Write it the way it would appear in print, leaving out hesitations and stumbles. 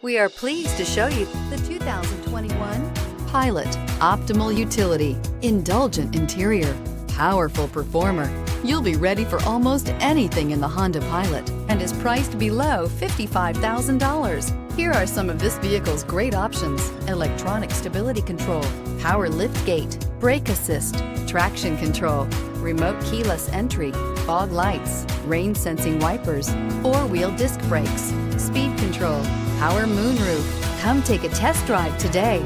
We are pleased to show you the 2021 Pilot. Optimal utility, indulgent interior, powerful performer. You'll be ready for almost anything in the Honda Pilot and is priced below $55,000. Here are some of this vehicle's great options: electronic stability control, power liftgate, brake assist, traction control, remote keyless entry, fog lights, rain sensing wipers, four-wheel disc brakes, speed control, power moonroof. Come take a test drive today.